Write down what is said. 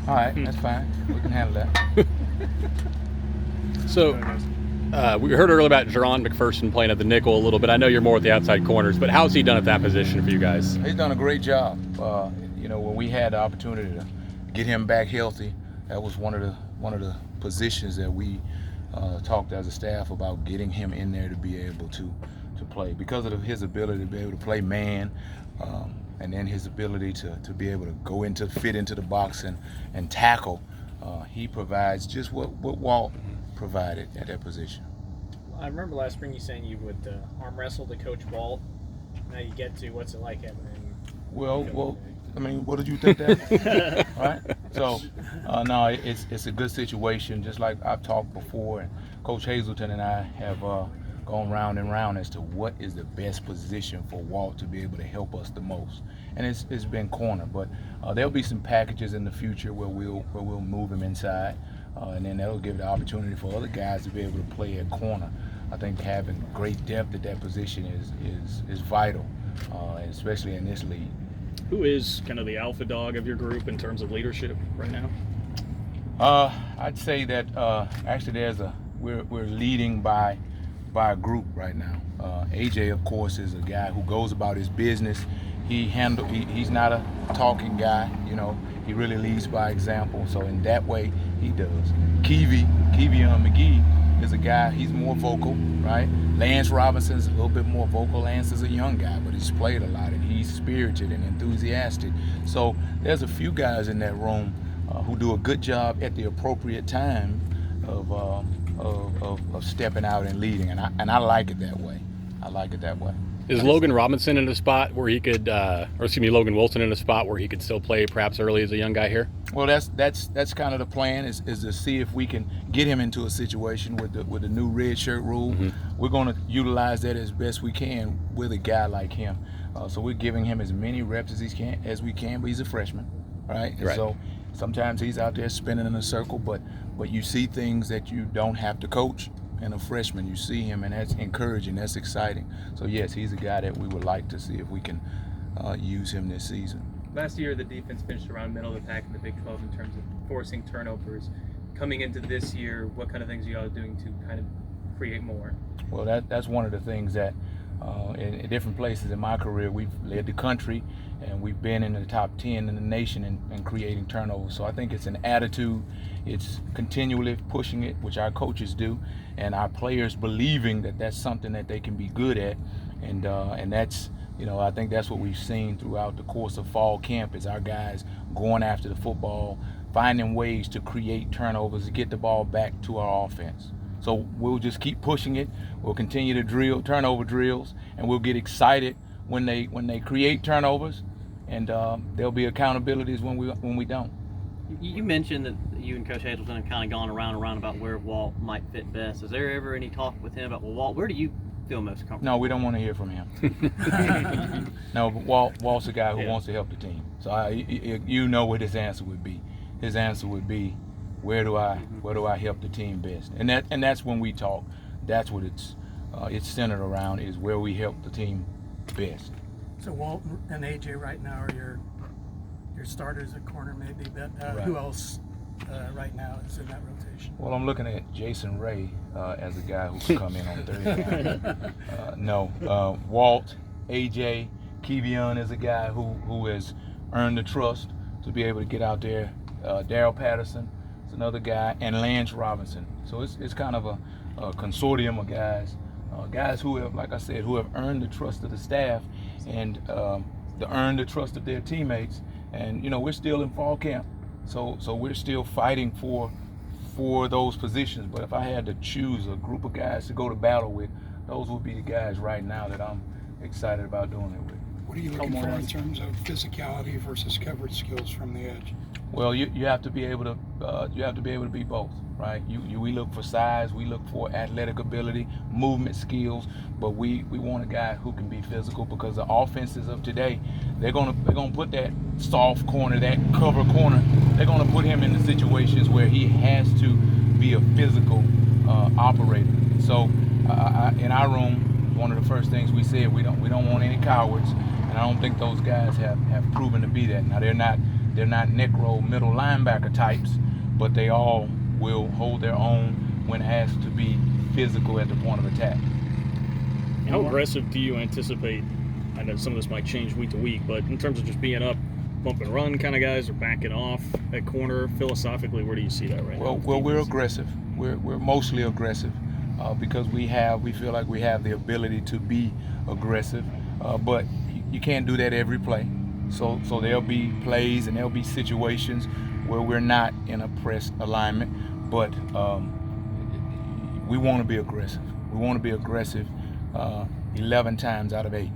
All right, that's fine. We can handle that. So, we heard earlier about Jerron McPherson playing at the nickel a little bit. I know you're more at the outside corners, but how's he done at that position for you guys? He's done a great job. When we had the opportunity to get him back healthy, that was one of the positions that we talked as a staff about getting him in there to be able to play because of his ability to be able to play man, and then his ability to be able to fit into the box and tackle. He provides just what Walt provided at that position. I remember last spring you saying you would arm wrestle to Coach Walt. Now you get to, what's it like having him? Well, I mean, what did you think that? Right? So, no, it's a good situation. Just like I've talked before, and Coach Hazelton and I have gone round and round as to what is the best position for Walt to be able to help us the most. And it's been corner, but there'll be some packages in the future where we'll move him inside, and then that'll give the opportunity for other guys to be able to play at corner. I think having great depth at that position is vital, especially in this league. Who is kind of the alpha dog of your group in terms of leadership right now? I'd say that actually we're leading by a group right now. AJ, of course, is a guy who goes about his business. He's not a talking guy, He really leads by example. So in that way, he does. Kevion McGee is a guy. He's more vocal, right? Lance Robinson is a little bit more vocal. Lance is a young guy, but he's played a lot, and he's spirited and enthusiastic. So there's a few guys in that room who do a good job at the appropriate time of stepping out and leading, and I like it that way. I like it that way. Is Logan Robinson in a spot where he could, Logan Wilson in a spot where he could still play perhaps early as a young guy here? Well, that's kind of the plan is to see if we can get him into a situation with the new red shirt rule. Mm-hmm. We're going to utilize that as best we can with a guy like him. So we're giving him as many reps as we can, but he's a freshman, right? And so sometimes he's out there spinning in a circle, but you see things that you don't have to coach. And a freshman, you see him, and that's encouraging, that's exciting. So yes, he's a guy that we would like to see if we can use him this season. Last year, the defense finished around middle of the pack in the Big 12 in terms of forcing turnovers. Coming into this year, what kind of things are you all doing to kind of create more? Well, that's one of the things that in different places in my career, we've led the country, and we've been in the top 10 in the nation in creating turnovers. So I think it's an attitude. It's continually pushing it, which our coaches do, and our players believing that that's something that they can be good at, and that's, I think that's what we've seen throughout the course of fall camp is our guys going after the football, finding ways to create turnovers, to get the ball back to our offense. So we'll just keep pushing it. We'll continue to drill turnover drills, and we'll get excited when they create turnovers, and there'll be accountabilities when we don't. You mentioned that you and Coach Hazelton have kind of gone around about where Walt might fit best. Is there ever any talk with him about, well, Walt, where do you feel most comfortable? No, we don't want to hear from him. No, but Walt's a guy who wants to help the team. So what his answer would be. His answer would be, where do I help the team best? And that's when we talk. That's what it's centered around, is where we help the team best. So Walt and AJ right now are your starters at corner maybe, but Right. Who else right now is in that rotation? Well, I'm looking at Jason Ray as a guy who can come in on Thursday. Walt, AJ, Kevion is a guy who has earned the trust to be able to get out there. Daryl Patterson is another guy, and Lance Robinson. So it's kind of a consortium of guys who have, like I said, who have earned the trust of the staff and earned the trust of their teammates. And we're still in fall camp, so we're still fighting for those positions. But if I had to choose a group of guys to go to battle with, those would be the guys right now that I'm excited about doing it with. What are you looking for in terms of physicality versus coverage skills from the edge? Well, you have to be able to be both, right? We look for size, we look for athletic ability, movement skills, but we want a guy who can be physical, because the offenses of today, they're gonna put that soft corner, that cover corner, they're gonna put him in the situations where he has to be a physical operator. So in our room, one of the first things we said, we don't want any cowards, and I don't think those guys have proven to be that. Now they're not they're not necro middle linebacker types, but they all will hold their own when asked to be physical at the point of attack. How aggressive do you anticipate? I know some of this might change week to week, but in terms of just being up, bump and run kind of guys, or backing off at corner, philosophically, where do you see that right now? Well, we're aggressive. We're mostly aggressive because we feel like we have the ability to be aggressive, but you can't do that every play. So there'll be plays and there'll be situations where we're not in a press alignment, but we want to be aggressive. We want to be aggressive 11 times out of 8.